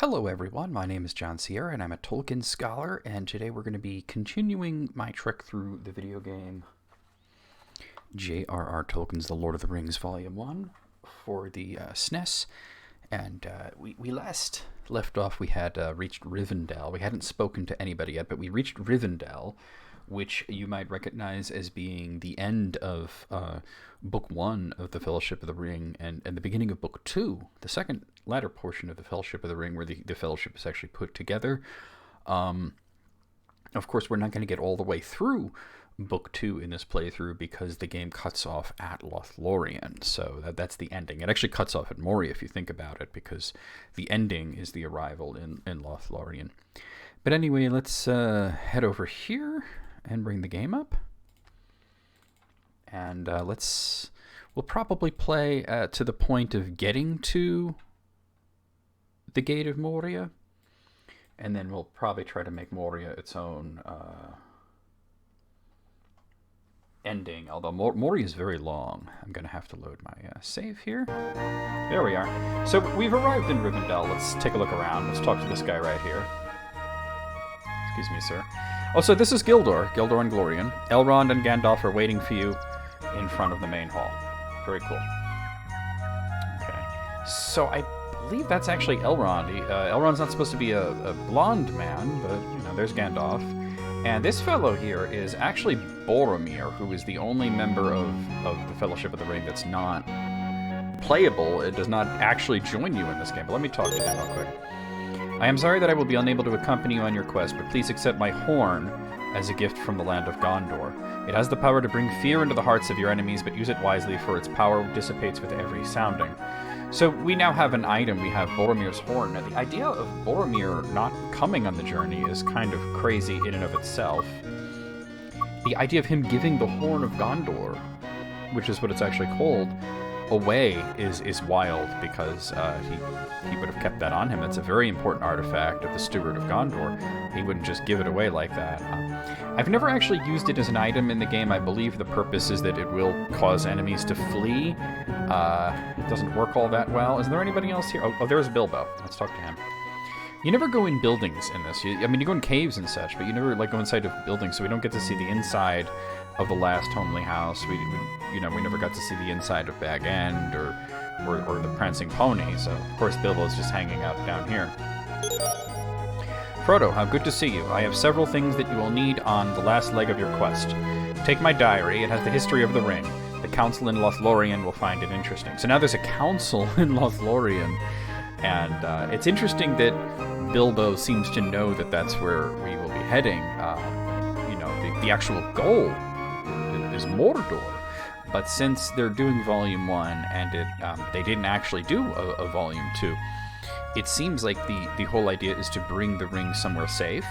Hello everyone, my name is John Sierra and I'm a Tolkien scholar, and today we're going to be continuing my trek through the video game J.R.R. Tolkien's The Lord of the Rings Volume 1 for the SNES. And we last left off, we had reached Rivendell. We hadn't spoken to anybody yet, but we reached Rivendell, which you might recognize as being the end of Book 1 of the Fellowship of the Ring and the beginning of Book 2, the second latter portion of the Fellowship of the Ring, where the Fellowship is actually put together. Of course, we're not going to get all the way through Book 2 in this playthrough because the game cuts off at Lothlorien, so that's the ending. It actually cuts off at Moria if you think about it, because the ending is the arrival in Lothlorien. But anyway, let's head over here and bring the game up. And we'll probably play to the point of getting to the Gate of Moria, and then we'll probably try to make Moria its own ending, although Moria is very long. I'm going to have to load my save here. There we are. So we've arrived in Rivendell. Let's take a look around. Let's talk to this guy right here. Excuse me, sir. Oh, so this is Gildor and Glorian. Elrond and Gandalf are waiting for you in front of the main hall. Very cool. Okay. So I believe that's actually Elrond. Elrond's not supposed to be a blonde man, but, you know, there's Gandalf. And this fellow here is actually Boromir, who is the only member of the Fellowship of the Ring that's not playable. It does not actually join you in this game. But let me talk to him real quick. I am sorry that I will be unable to accompany you on your quest, but please accept my horn as a gift from the land of Gondor. It has the power to bring fear into the hearts of your enemies, but use it wisely, for its power dissipates with every sounding. So we now have an item. We have Boromir's horn. Now, the idea of Boromir not coming on the journey is kind of crazy in and of itself. The idea of him giving the Horn of Gondor, which is what it's actually called, away is wild, because he would have kept that on him. That's a very important artifact of the Steward of Gondor. He wouldn't just give it away like that. I've never actually used it as an item in the game. I believe the purpose is that it will cause enemies to flee. It doesn't work all that well. Is there anybody else here? Oh, there's Bilbo. Let's talk to him. You never go in buildings in this. I mean, you go in caves and such, but you never go inside of buildings, so we don't get to see the inside of the last homely house. We never got to see the inside of Bag End or the Prancing Pony. So of course Bilbo's just hanging out down here. Frodo, how good to see you. I have several things that you will need on the last leg of your quest. Take my diary. It has the history of the ring. The council in Lothlorien will find it interesting. So now there's a council in Lothlorien, and it's interesting that Bilbo seems to know that that's where we will be heading. The actual goal is Mordor, but since they're doing Volume 1 and they didn't actually do a Volume 2, it seems like the whole idea is to bring the ring somewhere safe,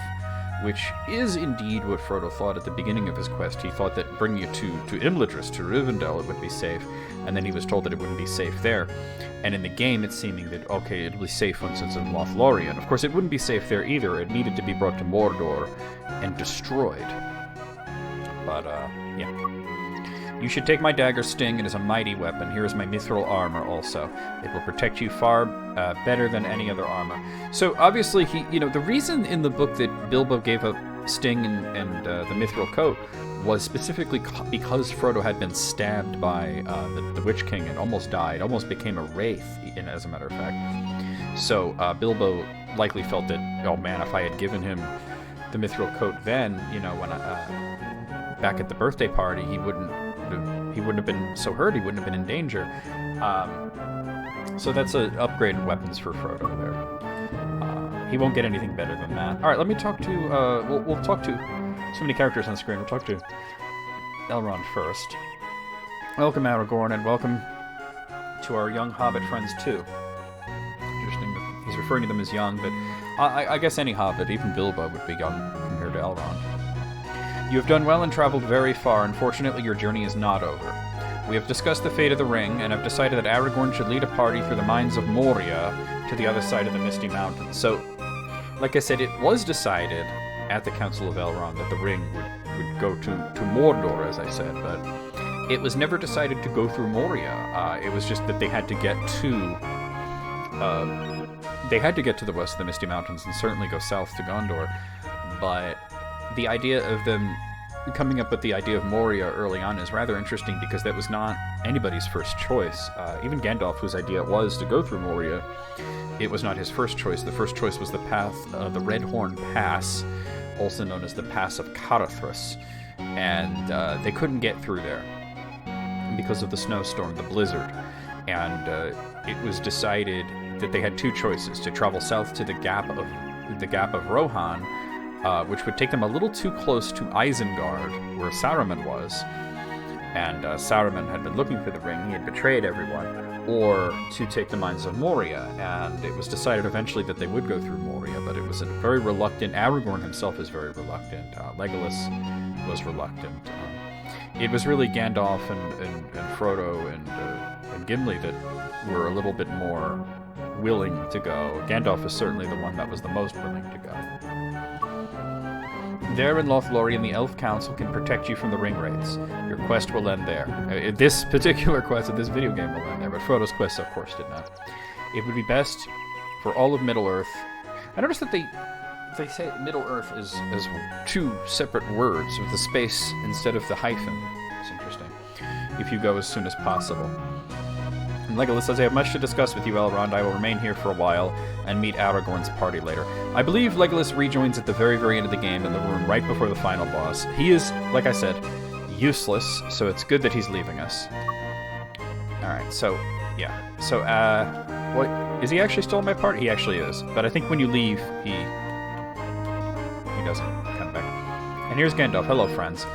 which is indeed what Frodo thought at the beginning of his quest. He thought that bringing it to Imladris, to Rivendell, it would be safe, and then he was told that it wouldn't be safe there. And in the game, it's seeming that, okay, it'll be safe once it's in Lothlorien. Of course, it wouldn't be safe there either. It needed to be brought to Mordor and destroyed. But, yeah. You should take my dagger sting. It is a mighty weapon. Here is my mithril armor also. It will protect you far better than any other armor. So obviously, the reason in the book that Bilbo gave up sting and the mithril coat was specifically because Frodo had been stabbed by the Witch King and almost died, almost became a wraith, as a matter of fact. So Bilbo likely felt that, oh man, if I had given him the mithril coat then, when back at the birthday party, he wouldn't have been so hurt. He wouldn't have been in danger. So that's upgraded weapons for Frodo there. He won't get anything better than that. All right, let me talk to. We'll talk to so many characters on the screen. We'll talk to Elrond first. Welcome, Aragorn, and welcome to our young Hobbit friends too. Interesting that he's referring to them as young, but I guess any Hobbit, even Bilbo, would be young compared to Elrond. You have done well and traveled very far. Unfortunately, your journey is not over. We have discussed the fate of the ring, and have decided that Aragorn should lead a party through the mines of Moria to the other side of the Misty Mountains. So, like I said, it was decided at the Council of Elrond that the ring would go to Mordor, as I said, but it was never decided to go through Moria. It was just that they had to get to they had to get to the west of the Misty Mountains and certainly go south to Gondor, but the idea of them coming up with the idea of Moria early on is rather interesting because that was not anybody's first choice. Even Gandalf, whose idea it was to go through Moria, it was not his first choice. The first choice was the path, the Redhorn Pass, also known as the Pass of Carathrus, and they couldn't get through there because of the snowstorm, the blizzard, and it was decided that they had two choices: to travel south to the Gap of Rohan, which would take them a little too close to Isengard, where Saruman was, and Saruman had been looking for the ring, he had betrayed everyone, or to take the Mines of Moria, and it was decided eventually that they would go through Moria, but it was a very reluctant, Aragorn himself is very reluctant, Legolas was reluctant. It was really Gandalf and Frodo and Gimli that were a little bit more willing to go. Gandalf is certainly the one that was the most willing to go. There in Lothlorien, the Elf Council can protect you from the ring wraiths. Your quest will end there. This particular quest of this video game will end there, but Frodo's quest, of course, did not. It would be best for all of Middle-earth. I noticed that they say Middle-earth is two separate words with the space instead of the hyphen. It's interesting. If you go as soon as possible. And Legolas says, I have much to discuss with you, Elrond. I will remain here for a while and meet Aragorn's party later. I believe Legolas rejoins at the very, very end of the game in the room right before the final boss. He is, like I said, useless, so it's good that he's leaving us. Alright, so, yeah. So, what, is he actually still in my party? He actually is. But I think when you leave, he doesn't come back. And here's Gandalf. Hello, friends.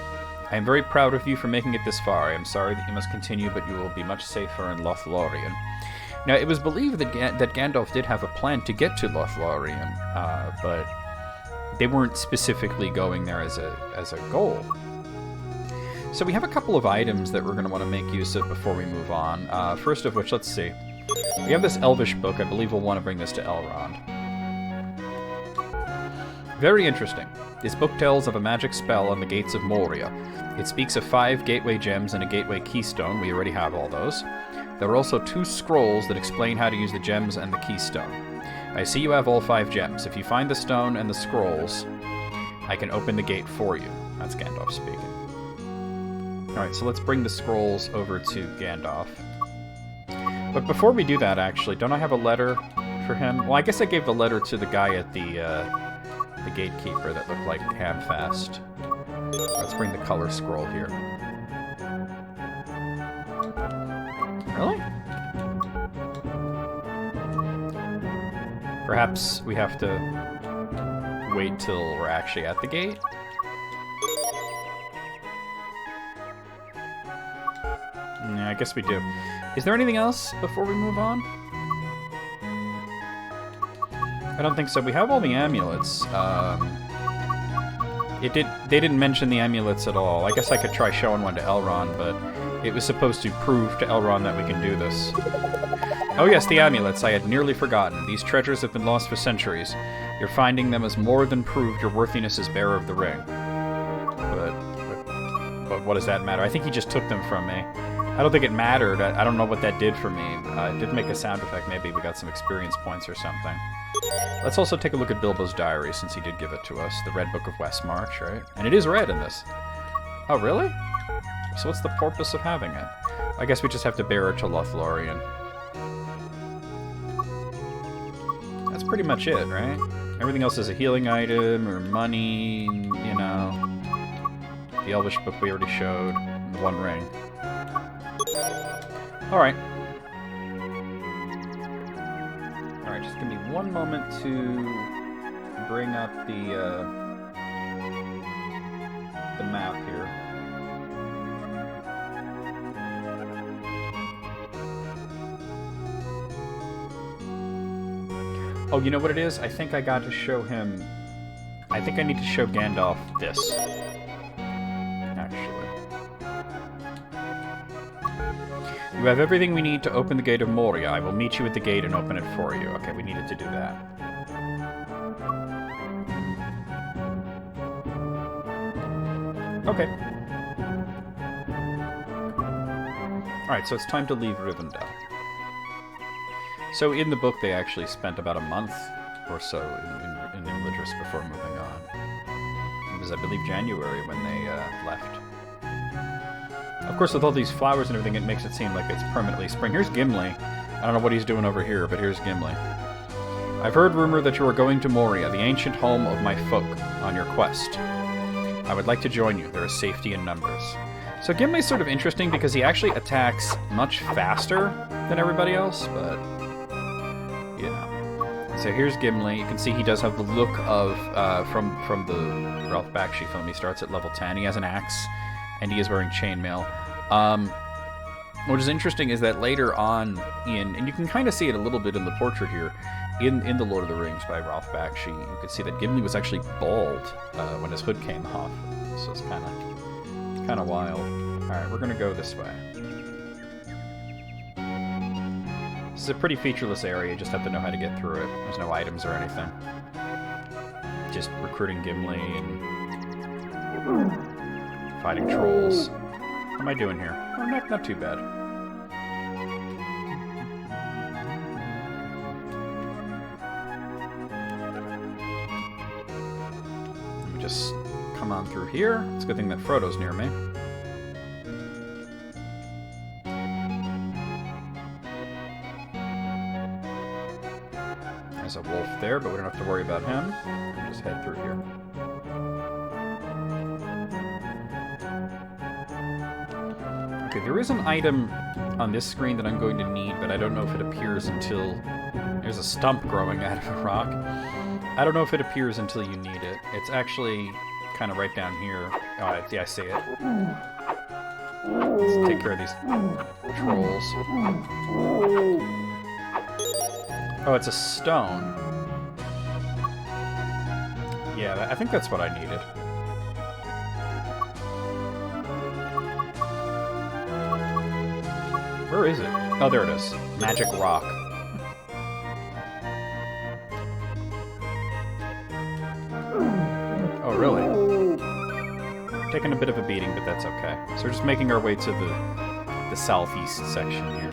I am very proud of you for making it this far. I am sorry that you must continue, but you will be much safer in Lothlorien. Now, it was believed that Gandalf did have a plan to get to Lothlorien, but they weren't specifically going there as a goal. So we have a couple of items that we're going to want to make use of before we move on. First of which, let's see. We have this Elvish book. I believe we'll want to bring this to Elrond. Very interesting. This book tells of a magic spell on the gates of Moria. It speaks of 5 gateway gems and a gateway keystone. We already have all those. There are also 2 scrolls that explain how to use the gems and the keystone. I see you have all 5 gems. If you find the stone and the scrolls, I can open the gate for you. That's Gandalf speaking. Alright, so let's bring the scrolls over to Gandalf. But before we do that, actually, don't I have a letter for him? Well, I guess I gave the letter to the guy at the gatekeeper that looked like Hamfast. Let's bring the color scroll here. Really? Perhaps we have to wait till we're actually at the gate? Yeah, I guess we do. Is there anything else before we move on? I don't think so. We have all the amulets. They didn't mention the amulets at all. I guess I could try showing one to Elrond, but it was supposed to prove to Elrond that we can do this. Oh yes, the amulets. I had nearly forgotten. These treasures have been lost for centuries. Your finding them has more than proved your worthiness as bearer of the ring. But what does that matter? I think he just took them from me. I don't think it mattered. I don't know what that did for me. It did make a sound effect. Maybe we got some experience points or something. Let's also take a look at Bilbo's diary, since he did give it to us. The Red Book of Westmarch, right? And it is red in this. Oh, really? So what's the purpose of having it? I guess we just have to bear it to Lothlorien. That's pretty much it, right? Everything else is a healing item, or money, you know. The Elvish book we already showed. And the One Ring. Alright. Alright, just give me one moment to bring up the map here. Oh, you know what it is? I think I got to show him... I think I need to show Gandalf this. Actually. You have everything we need to open the gate of Moria. I will meet you at the gate and open it for you. Okay, we needed to do that. Okay. Alright, so it's time to leave Rivendell. So in the book, they actually spent about a month or so in Illidris before moving on. It was, I believe, January when they left. Of course, with all these flowers and everything, it makes it seem like it's permanently spring. Here's Gimli. I don't know what he's doing over here, but here's Gimli. I've heard rumor that you are going to Moria, the ancient home of my folk, on your quest. I would like to join you. There is safety in numbers. So Gimli's sort of interesting because he actually attacks much faster than everybody else, but, you know. So here's Gimli. You can see he does have the look of, from the Ralph Bakshi film, he starts at level 10. He has an axe, and he is wearing chainmail. What is interesting is that later on and you can kind of see it a little bit in the portrait here, in The Lord of the Rings by Ralph Bakshi, you could see that Gimli was actually bald when his hood came off. So it's kind of wild. Alright, we're going to go this way. This is a pretty featureless area, you just have to know how to get through it. There's no items or anything. Just recruiting Gimli and fighting trolls. What am I doing here? Oh, not too bad. Let me just come on through here. It's a good thing that Frodo's near me. There's a wolf there, but we don't have to worry about him. We'll just head through here. Okay, there is an item on this screen that I'm going to need, but I don't know if it appears until... There's a stump growing out of a rock. I don't know if it appears until you need it. It's actually kind of right down here. Oh, yeah, I see it. Let's take care of these trolls. Oh, it's a stone. Yeah, I think that's what I needed. Where is it? Oh, there it is. Magic rock. Oh, really? Taking a bit of a beating, but that's okay. So we're just making our way to the southeast section here.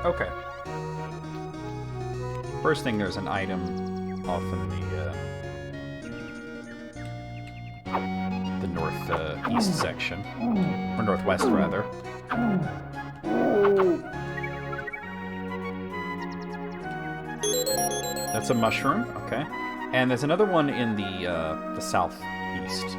Okay. First thing, there's an item off in the northeast section, or northwest rather. That's a mushroom. Okay, and there's another one in the southeast.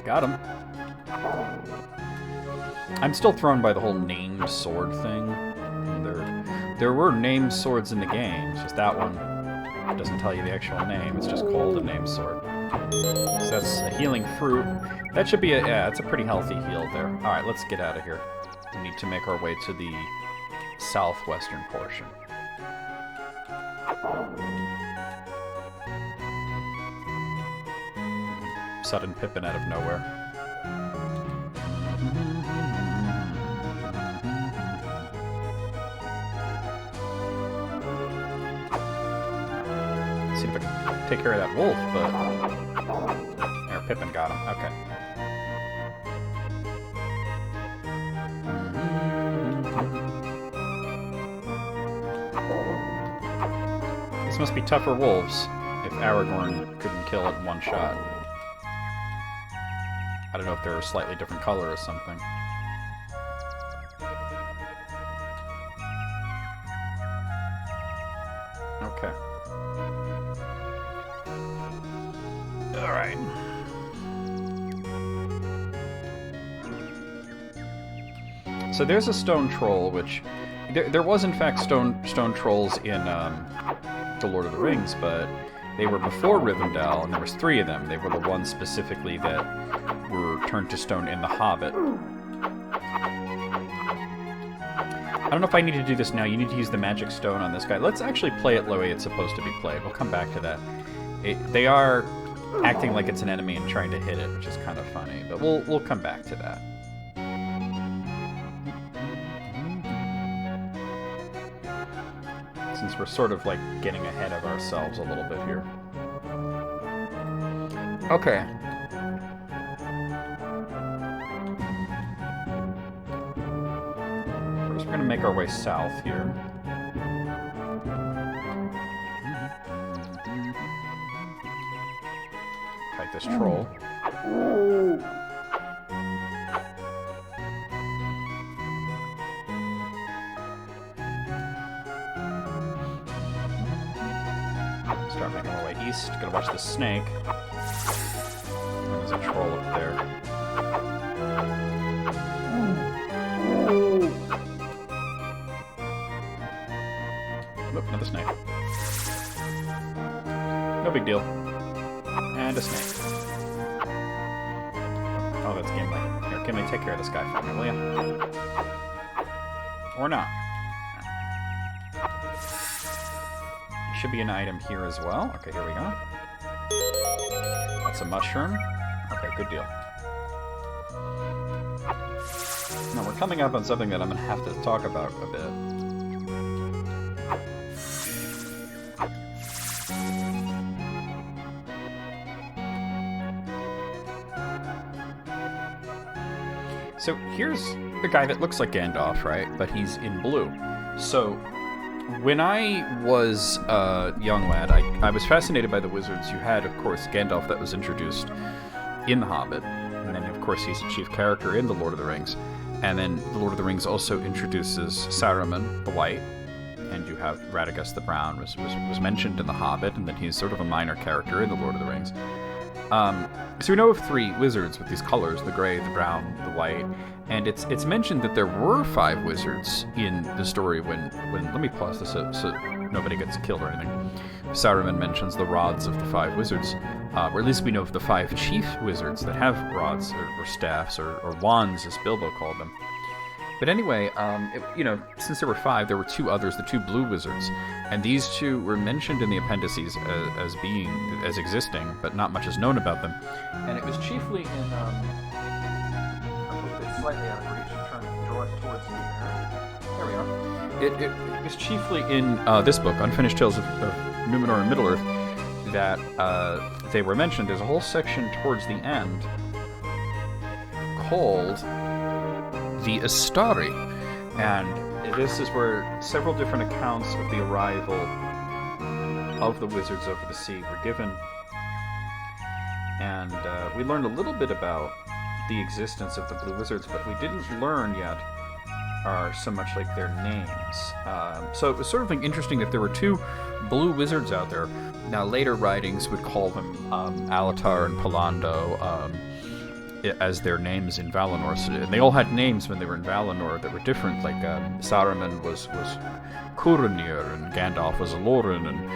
Got him. I'm still thrown by the whole named sword thing. There were named swords in the game, it's just that one doesn't tell you the actual name, it's just called a named sword. So that's a healing fruit. That should be that's a pretty healthy heal there. Alright, let's get out of here. We need to make our way to the southwestern portion. Sudden Pippin out of nowhere. Let's see if I can take care of that wolf, but... There, Pippin got him. Okay. These must be tougher wolves if Aragorn couldn't kill it in one shot. I don't know if they're a slightly different color or something. Okay. Alright. So there's a stone troll, which... There was, in fact, stone trolls in The Lord of the Rings, but they were before Rivendell, and there was 3 of them. They were the ones specifically that were turned to stone in The Hobbit. I don't know if I need to do this now. You need to use the magic stone on this guy. Let's actually play it the way it's supposed to be played. We'll come back to that. They are acting like it's an enemy and trying to hit it, which is kind of funny. But we'll come back to that. Since we're sort of like getting ahead of ourselves a little bit here. Okay. First, we're going to make our way south here. Fight this troll. Start making our way east. Gotta watch the snake. There's a troll up there. Look, another snake. No big deal. And a snake. Oh, that's Gimli. Here, Gimli, take care of this guy for me, will ya? Or not. Should be an item here as well. Okay, here we go. That's a mushroom. Okay, good deal. Now we're coming up on something that I'm going to have to talk about a bit. So here's the guy that looks like Gandalf, right? But he's in blue. So when I was a young lad, I was fascinated by the wizards. You had, of course, Gandalf that was introduced in The Hobbit. And then, of course, he's a chief character in The Lord of the Rings. And then The Lord of the Rings also introduces Saruman the White. And you have Radagast the Brown was mentioned in The Hobbit. And then he's sort of a minor character in The Lord of the Rings. So we know of 3 wizards with these colors, the gray, the brown, the white, and it's mentioned that there were 5 wizards in the story when let me pause this so nobody gets killed or anything. Saruman mentions the rods of the 5 wizards, or at least we know of the 5 chief wizards that have rods or staffs or wands, as Bilbo called them. But anyway, since there were 5, there were 2 others, the 2 blue wizards, and these 2 were mentioned in the appendices as existing, but not much is known about them. And it was chiefly in it's slightly out of reach. I'm trying to draw it towards me there. There we are. It was chiefly in this book, Unfinished Tales of Numenor and Middle-earth, that they were mentioned. There's a whole section towards the end called the Astari, and this is where several different accounts of the arrival of the wizards over the sea were given, and we learned a little bit about the existence of the blue wizards, but we didn't learn yet so much like their names. So it was sort of like interesting that there were 2 blue wizards out there. Now later writings would call them Alatar and Palando as their names in Valinor. So, and they all had names when they were in Valinor that were different, like Saruman was Curanir, and Gandalf was Aloran, and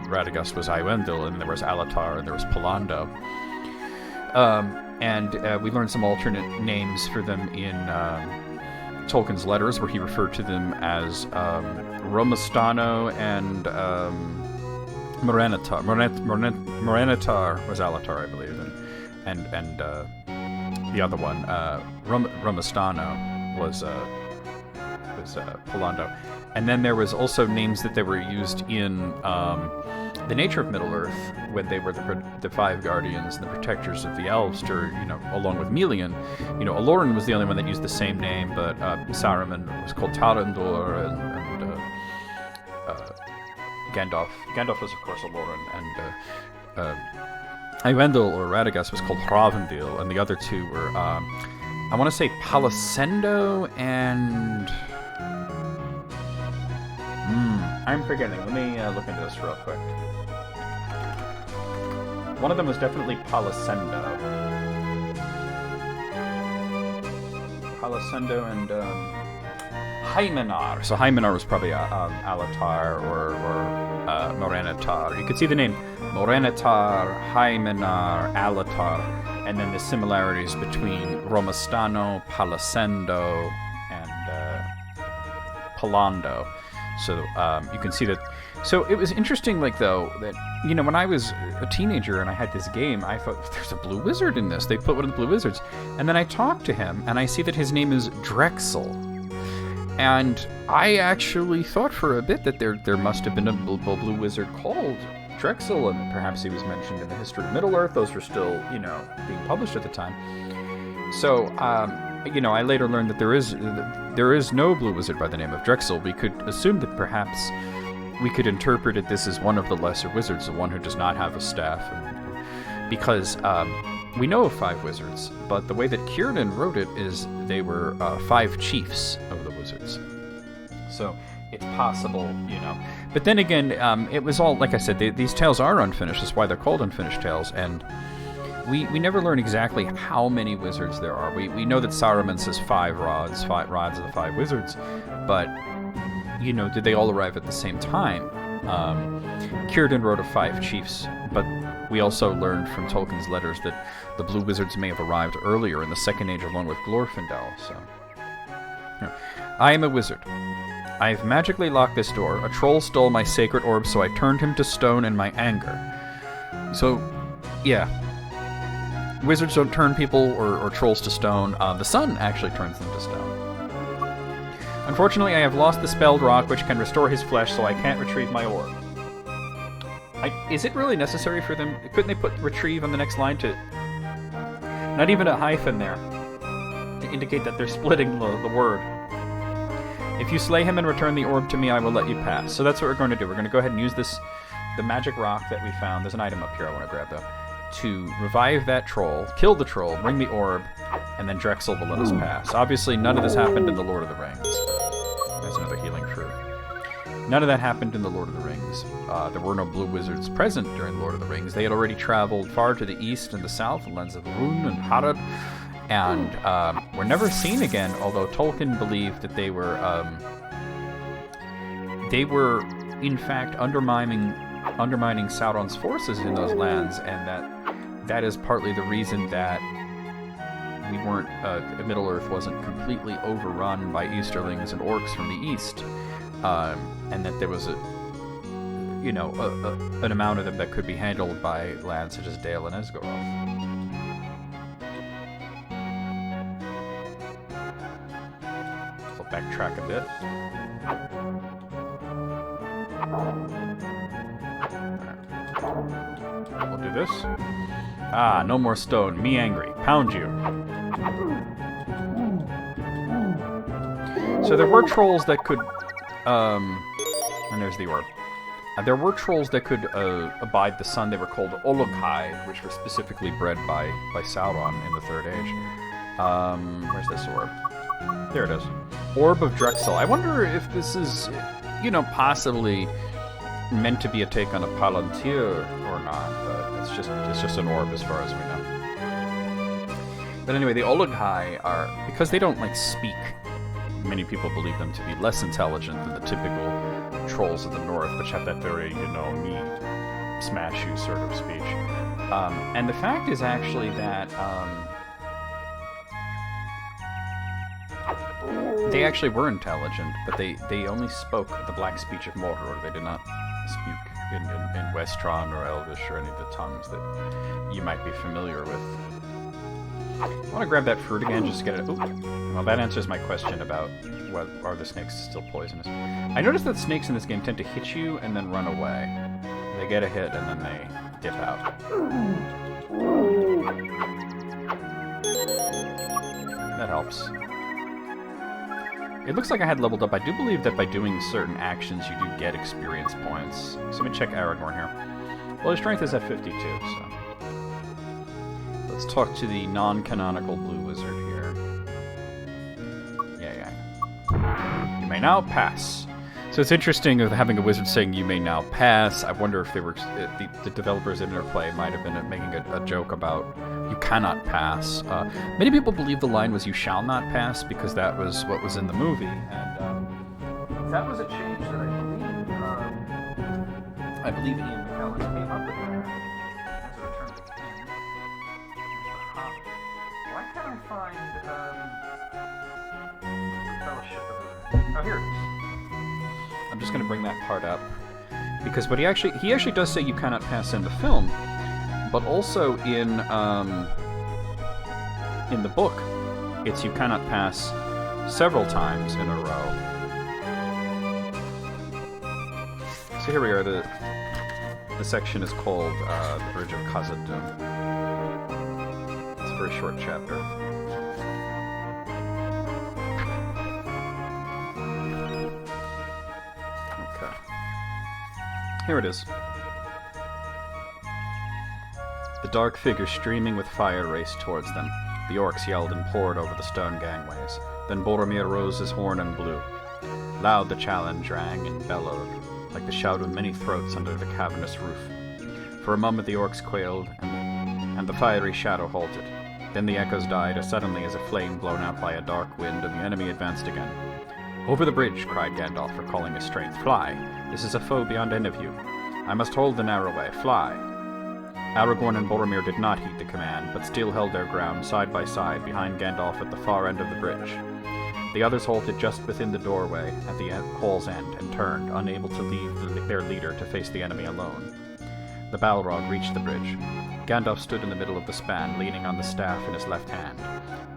Radagast was Iwendil, and there was Alatar, and there was Palando. And we learned some alternate names for them in Tolkien's letters, where he referred to them as Romastano and Moranitar. Moranitar was Alatar, I believe, and the other one, Romastano, was Palando. And then there was also names that they were used in The Nature of Middle-earth, when they were the 5 guardians and the protectors of the elves, along with Melian. Aloran was the only one that used the same name, but Saruman was called Tarandor, and Gandalf was, of course, Aloran, and Iwendil or Radagast was called Hravendil, and the other 2 were, I want to say Palisendo and... I'm forgetting. Let me look into this real quick. One of them was definitely Palisendo. Palisendo and Hymenar. So Hymenar was probably Alatar or Moranitar. You could see the name Moranitar, Hymenar, Alatar, and then the similarities between Romastano, Palisendo, Palando. So you can see that. So it was interesting, like, though, that, you know, when I was a teenager and I had this game, I thought, there's a blue wizard in this. They put one of the blue wizards. And then I talked to him, and I see that his name is Drexel. And I actually thought for a bit that there must have been a blue wizard called Drexel, and perhaps he was mentioned in the history of Middle-earth. Those were still, you know, being published at the time. So, you know, I later learned that there is no blue wizard by the name of Drexel. We could assume that perhaps we could interpret it this as one of the lesser wizards, the one who does not have a staff, because we know of 5 wizards, but the way that Kiernan wrote it is they were 5 chiefs of the wizards. So it's possible, you know. But then again, it was all, like I said, these tales are unfinished. That's why they're called unfinished tales, and we never learn exactly how many wizards there are. We know that Saruman says 5 rods of the 5 wizards, but, you know, did they all arrive at the same time? Círdan wrote of 5 chiefs, but we also learned from Tolkien's letters that the blue wizards may have arrived earlier in the Second Age along with Glorfindel. So, yeah. I am a wizard. I have magically locked this door. A troll stole my sacred orb, so I turned him to stone in my anger. So, yeah. Wizards don't turn people or trolls to stone. The sun actually turns them to stone. Unfortunately, I have lost the spelled rock, which can restore his flesh, so I can't retrieve my orb. Is it really necessary for them? Couldn't they put retrieve on the next line to... Not even a hyphen there, to indicate that they're splitting the word. If you slay him and return the orb to me, I will let you pass. So that's what we're going to do. We're going to go ahead and use the magic rock that we found. There's an item up here I want to grab, though. To revive that troll, kill the troll, bring the orb, and then Drexel will let us pass. Obviously, none of this happened in the Lord of the Rings. There's another healing fruit. None of that happened in the Lord of the Rings. There were no blue wizards present during Lord of the Rings. They had already traveled far to the east and the south, the lands of Rhûn and Harad, and were never seen again, although Tolkien believed that they were in fact undermining Sauron's forces in those lands, and that is partly the reason that we weren't Middle-earth wasn't completely overrun by Easterlings and orcs from the east, and that there was an amount of them that could be handled by lands such as Dale and Esgaroth. So I'll backtrack a bit. We'll do this. Ah, no more stone. Me angry. Pound you. So there were trolls that could... and there's the orb. There were trolls that could abide the sun. They were called Ologhai, which were specifically bred by Sauron in the Third Age. Where's this orb? There it is. Orb of Drexel. I wonder if this is, possibly meant to be a take on a Palantir or not, but it's just an orb as far as we know. But anyway, the Ologhai are, because they don't speak, many people believe them to be less intelligent than the typical trolls of the north, which have that very, me smash you sort of speech. And the fact is actually that they actually were intelligent, but they only spoke the black speech of Mordor. They did not speak in Westron or Elvish or any of the tongues that you might be familiar with. I want to grab that fruit again, just to get it. Ooh. Well, that answers my question about are the snakes still poisonous. I noticed that snakes in this game tend to hit you and then run away. They get a hit and then they dip out. That helps. It looks like I had leveled up. I do believe that by doing certain actions, you do get experience points. So let me check Aragorn here. Well, his strength is at 52, so... Let's talk to the non-canonical blue wizard here. Yeah. You may now pass. So it's interesting of having a wizard saying you may now pass. I wonder if they were the developers in their play might have been making a joke about you cannot pass. Many people believe the line was you shall not pass because that was what was in the movie, and that was a change that I believe Ian McKellen came up with that as a return to the king. Why can't I find the Fellowship of the Ring? Oh, here it is. just going to bring that part up. Because he actually does say you cannot pass in the film, but also in the book, it's you cannot pass several times in a row. So here we are. The section is called the Bridge of Khazad-dûm. It's a very short chapter. Okay. Here it is. The dark figure streaming with fire raced towards them. The orcs yelled and poured over the stone gangways. Then Boromir rose his horn and blew. Loud the challenge rang and bellowed, like the shout of many throats under the cavernous roof. For a moment the orcs quailed, and the fiery shadow halted. Then the echoes died as suddenly as a flame blown out by a dark wind, and the enemy advanced again. "Over the bridge," cried Gandalf, recalling his strength. "Fly! This is a foe beyond any of you. I must hold the narrow way. Fly!" Aragorn and Boromir did not heed the command, but still held their ground side by side behind Gandalf at the far end of the bridge. The others halted just within the doorway at the hall's end and turned, unable to leave their leader to face the enemy alone. The Balrog reached the bridge. Gandalf stood in the middle of the span, leaning on the staff in his left hand,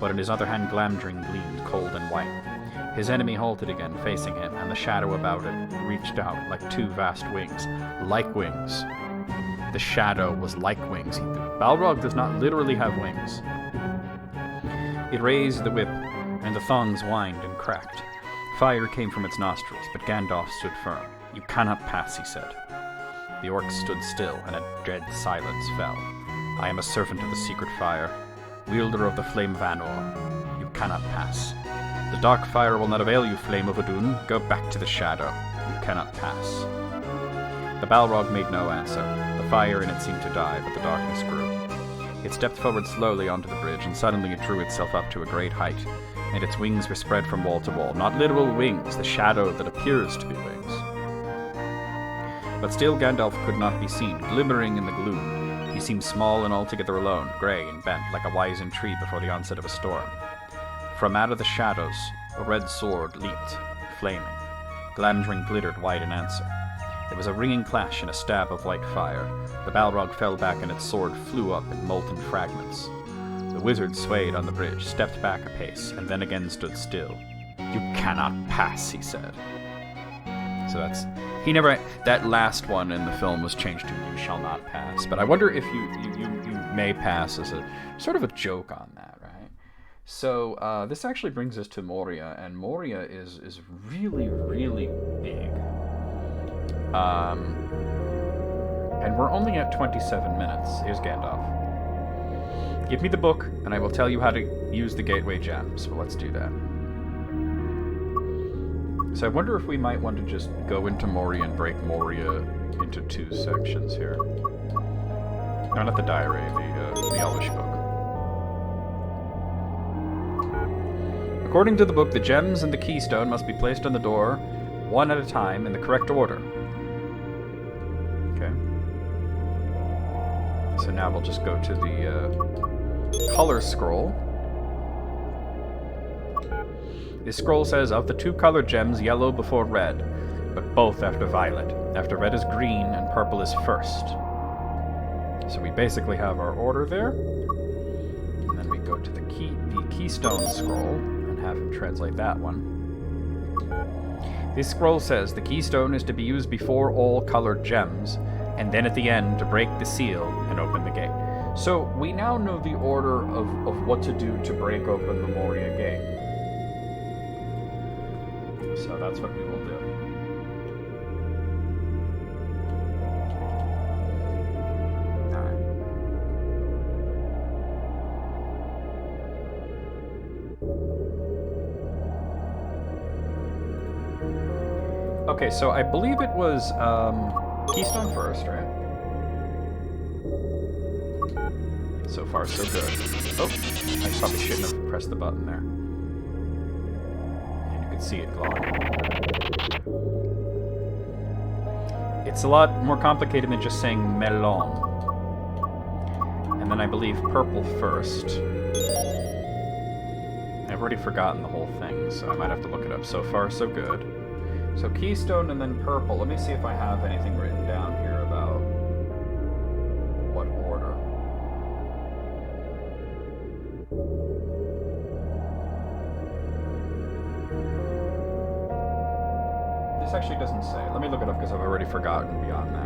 but in his other hand Glamdring gleamed cold and white. His enemy halted again, facing him, and the shadow about it reached out like two vast wings, like wings. The shadow was like wings. Balrog does not literally have wings. It raised the whip, and the thongs whined and cracked. Fire came from its nostrils, but Gandalf stood firm. "You cannot pass," he said. The orcs stood still, and a dread silence fell. "I am a servant of the secret fire, wielder of the flame of Anor. You cannot pass. The dark fire will not avail you, flame of Adun. Go back to the shadow. You cannot pass." The Balrog made no answer. The fire in it seemed to die, but the darkness grew. It stepped forward slowly onto the bridge, and suddenly it drew itself up to a great height, and its wings were spread from wall to wall. Not literal wings, the shadow that appears to be wings. But still Gandalf could not be seen, glimmering in the gloom. He seemed small and altogether alone, grey and bent, like a wizened tree before the onset of a storm. From out of the shadows, a red sword leaped, flaming. Glamdring glittered white in answer. There was a ringing clash and a stab of white fire. The Balrog fell back and its sword flew up in molten fragments. The wizard swayed on the bridge, stepped back a pace, and then again stood still. "You cannot pass," he said. So that last one in the film was changed to "You shall not pass." But I wonder if you may pass as a sort of a joke on that, right? So this actually brings us to Moria, and Moria is really, really big. And we're only at 27 minutes. Here's Gandalf. "Give me the book, and I will tell you how to use the gateway gems." So let's do that. So I wonder if we might want to just go into Moria and break Moria into two sections here. No, not the diary, the Elvish book. According to the book, the gems and the keystone must be placed on the door, one at a time, in the correct order. Okay. So now we'll just go to the color scroll. This scroll says, "Of the two colored gems, yellow before red, but both after violet. After red is green, and purple is first." So we basically have our order there. And then we go to the keystone scroll, and have him translate that one. This scroll says, "The keystone is to be used before all colored gems, and then at the end to break the seal and open the gate." So we now know the order of what to do to break open the Moria gate. So that's what we will do. Alright. Okay, so I believe it was keystone first, right? So far, so good. Oh, I probably shouldn't have pressed the button there. See it glowing. It's a lot more complicated than just saying melon. And then I believe purple first. I've already forgotten the whole thing, so I might have to look it up. So far, so good. So Keystone and then purple. Let me see if I have anything written down here about what order. This actually doesn't say. Let me look it up because I've already forgotten beyond that.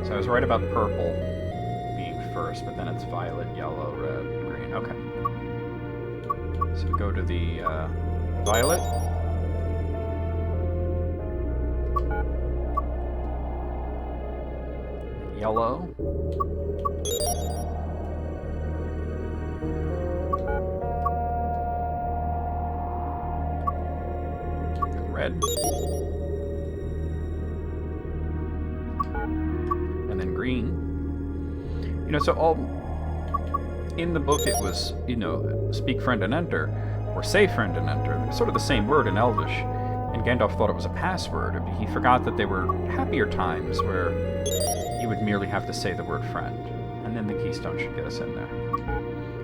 So I was right about purple being first, but then it's violet, yellow, red, green. Okay. So we go to the violet. Yellow. Red. And then green. You know, so all in the book it was, you know, speak friend and enter, or say friend and enter. It's sort of the same word in Elvish. And Gandalf thought it was a password. He forgot that there were happier times where you would merely have to say the word friend. And then the keystone should get us in there.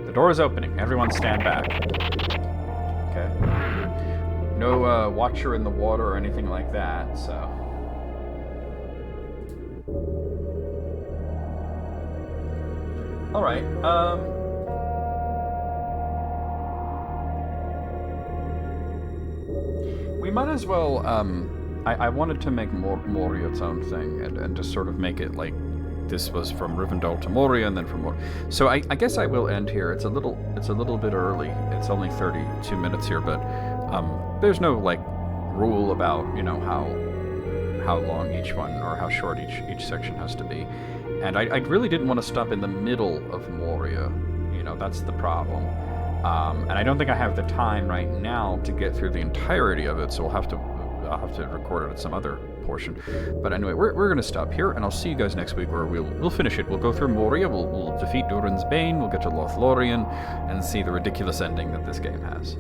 The door is opening. Everyone stand back. Okay. No watcher in the water or anything like that, so... Alright, we might as well, I wanted to make Moria its own thing, and just sort of make it like this was from Rivendell to Moria, and then from Moria. So I guess I will end here. It's a little bit early. It's only 32 minutes here, but there's no like rule about, you know, how long each one or how short each section has to be. And I really didn't want to stop in the middle of Moria. You know, that's the problem. And I don't think I have the time right now to get through the entirety of it, so I'll have to record it at some other portion. But anyway, we're going to stop here, and I'll see you guys next week where we'll finish it. We'll go through Moria, we'll defeat Durin's Bane, we'll get to Lothlorien, and see the ridiculous ending that this game has.